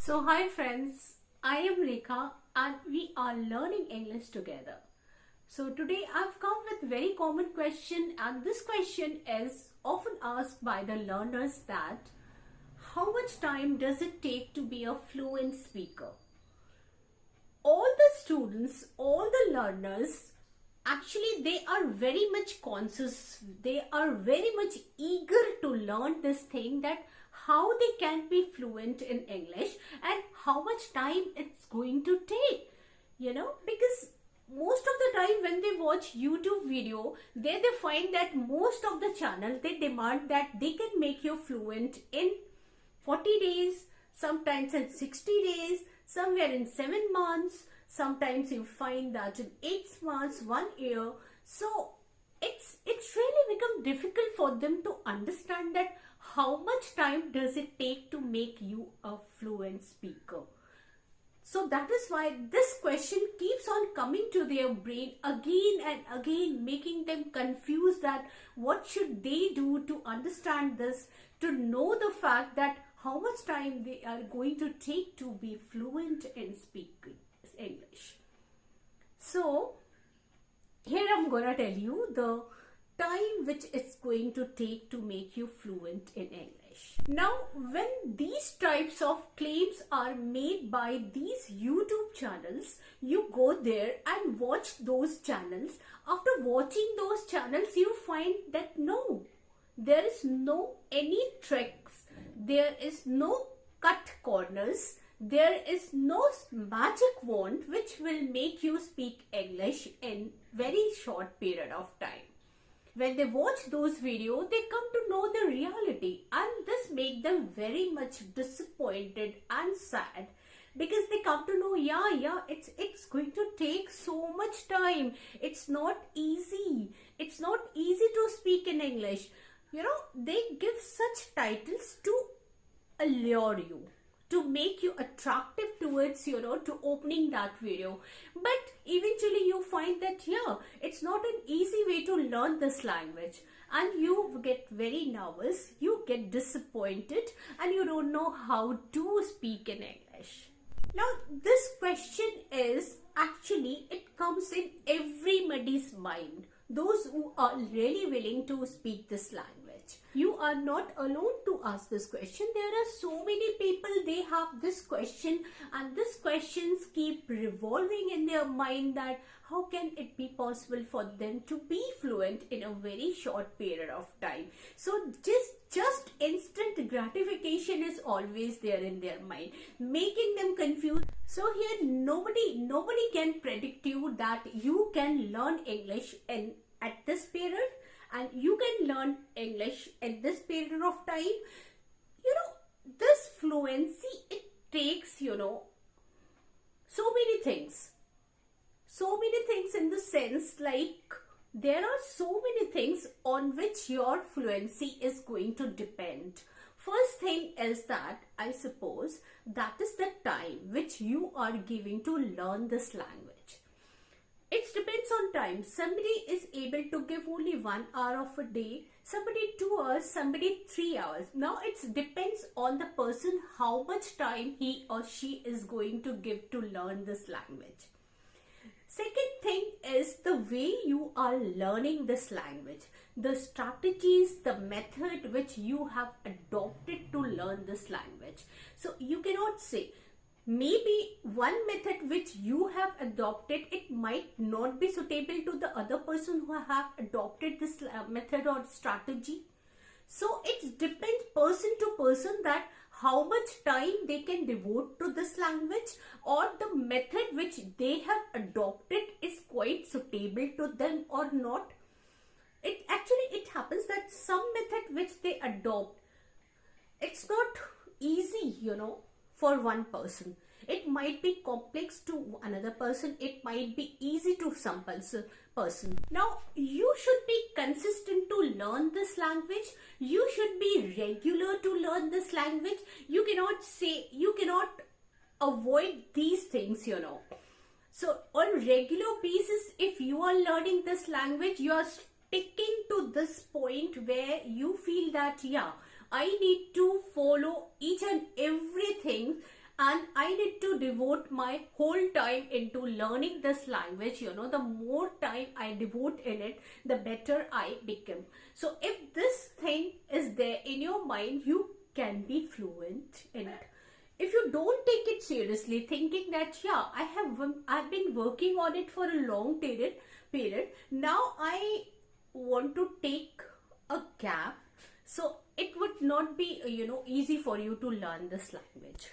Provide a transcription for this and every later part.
So hi friends, I am Rekha and we are learning English together. So today I've come with very common question, and this question is often asked by the learners that how much time does it take to be a fluent speaker? All the students, all the learners, actually they are very much conscious, they are very much eager to learn this thing, that how they can be fluent in English and how much time it's going to take, because most of the time when they watch YouTube video, they find that most of the channel, they demand that they can make you fluent in 40 days, sometimes in 60 days, somewhere in 7 months, sometimes you find that in 8 months, 1 year. So it's really become difficult for them to understand that how much time does it take to make you a fluent speaker. So that is why this question keeps on coming to their brain again and again, making them confused that what should they do to understand this, to know the fact that how much time they are going to take to be fluent in speaking English. So here I'm gonna tell you the time which it's going to take to make you fluent in English. Now, when these types of claims are made by these YouTube channels, you go there and watch those channels. After watching those channels, you find that no, there is no any tricks, there is no cut corners, there is no magic wand which will make you speak English in very short period of time. When they watch those videos, they come to know the reality, and this makes them very much disappointed and sad, because they come to know, it's going to take so much time. It's not easy. It's not easy to speak in English. They give such titles to allure you, to make you attractive towards, to opening that video. But eventually you find that, it's not an easy way to learn this language. And you get very nervous, you get disappointed, and you don't know how to speak in English. Now, this question is actually, it comes in everybody's mind. Those who are really willing to speak this language. You are not alone to ask this question. There are so many people, they have this question, and these questions keep revolving in their mind, that how can it be possible for them to be fluent in a very short period of time. So just instant gratification is always there in their mind, making them confused. So here nobody can predict you that you can learn English at this period, and you can learn English at this period of time. This fluency, it takes, so many things. So many things in the sense, like there are so many things on which your fluency is going to depend. First thing is that, I suppose, that is the time which you are giving to learn this language. It depends on time. Somebody is able to give only 1 hour of a day, somebody 2 hours, somebody 3 hours. Now it depends on the person how much time he or she is going to give to learn this language. Second thing is the way you are learning this language, the strategies, the method which you have adopted to learn this language. So you cannot say, maybe one method which you have adopted, it might not be suitable to the other person who have adopted this method or strategy. So it depends person to person that how much time they can devote to this language, or the method which they have adopted is quite suitable to them or not. It happens that some method which they adopt, it's not easy, for one person. It might be complex to another person. It might be easy to some person. Now, you should be consistent to learn this language. You should be regular to learn this language. You cannot avoid these things, So, on regular basis, if you are learning this language, you are sticking to this point where you feel that, I need to follow each and everything and I need to devote my whole time into learning this language. The more time I devote in it, the better I become. So if this thing is there in your mind, you can be fluent in it. If you don't take it seriously, thinking that I've been working on it for a long period, now I want to take a gap, so it would not be easy for you to learn this language.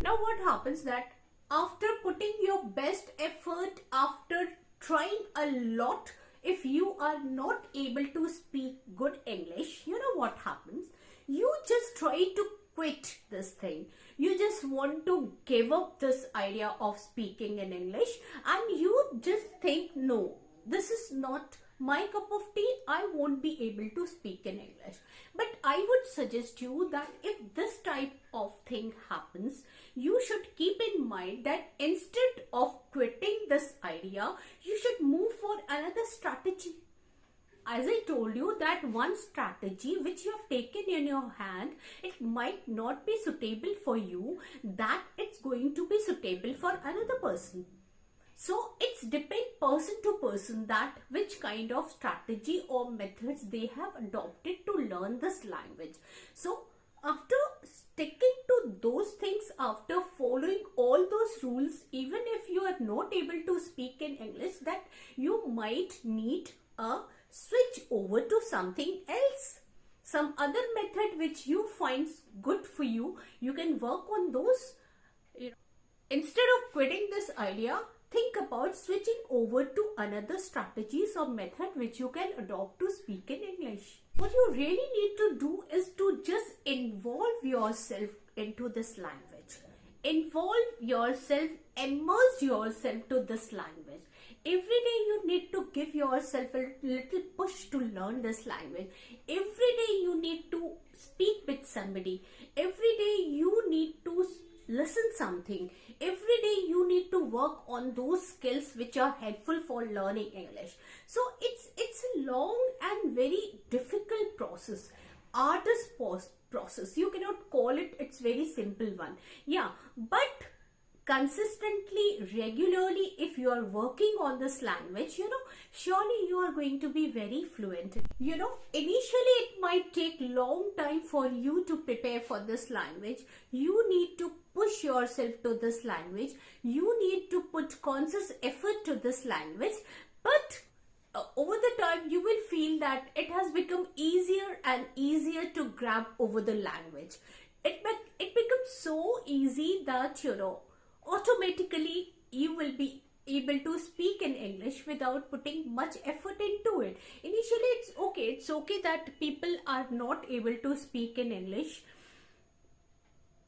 Now what happens that after putting your best effort, after trying a lot, if you are not able to speak good English, you know what happens? You just try to quit this thing. You just want to give up this idea of speaking in English, and you just think, no, this is not my cup of tea. I won't be able to speak in English. But I would suggest you that if this type of thing happens, you should keep in mind that instead of quitting this idea, you should move for another strategy. As I told you, that one strategy which you have taken in your hand, it might not be suitable for you, that it's going to be suitable for another person. So it's depend person to person that which kind of strategy or methods they have adopted to learn this language. So after sticking to those things, after following all those rules, even if you are not able to speak in English, that you might need a switch over to something else, some other method which you find good for you. You can work on those. Instead of quitting this idea, think about switching over to another strategies or method which you can adopt to speak in English. What you really need to do is to just involve yourself into this language. Involve yourself, immerse yourself to this language. Every day you need to give yourself a little push to learn this language. Every day you need to speak with somebody. Every day you need to listen something. Every day you need to work on those skills which are helpful for learning English. So it's a long and very difficult process, arduous process. You cannot call it, it's very simple one. Yeah, but consistently, regularly, if you are working on this language, surely you are going to be very fluent. Initially it might take long time for you to prepare for this language. You need to push yourself to this language. You need to put conscious effort to this language. But over the time, you will feel that it has become easier and easier to grab over the language. It becomes so easy that, automatically you will be able to speak in English without putting much effort into it. Initially it's okay that people are not able to speak in English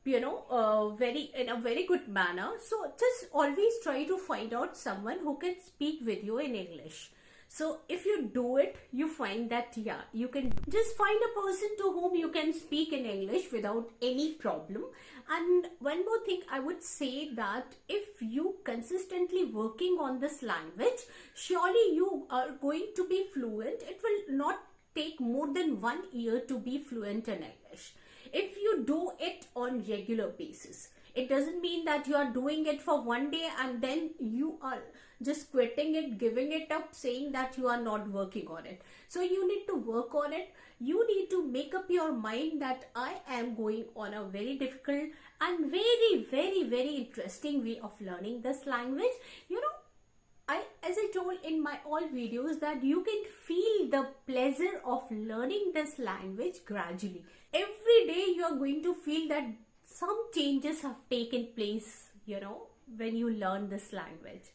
in a very good manner. So just always try to find out someone who can speak with you in English. So if you do it, you find that you can just find a person to whom you can speak in English without any problem. And one more thing I would say, that if you consistently working on this language, surely you are going to be fluent. It will not take more than 1 year to be fluent in English, if you do it on regular basis. It doesn't mean that you are doing it for one day and then you are just quitting it, giving it up, saying that you are not working on it. So you need to work on it. You need to make up your mind that I am going on a very difficult and very, very, very interesting way of learning this language. As I told in my all videos, that you can feel the pleasure of learning this language gradually. Every day you are going to feel that some changes have taken place, when you learn this language.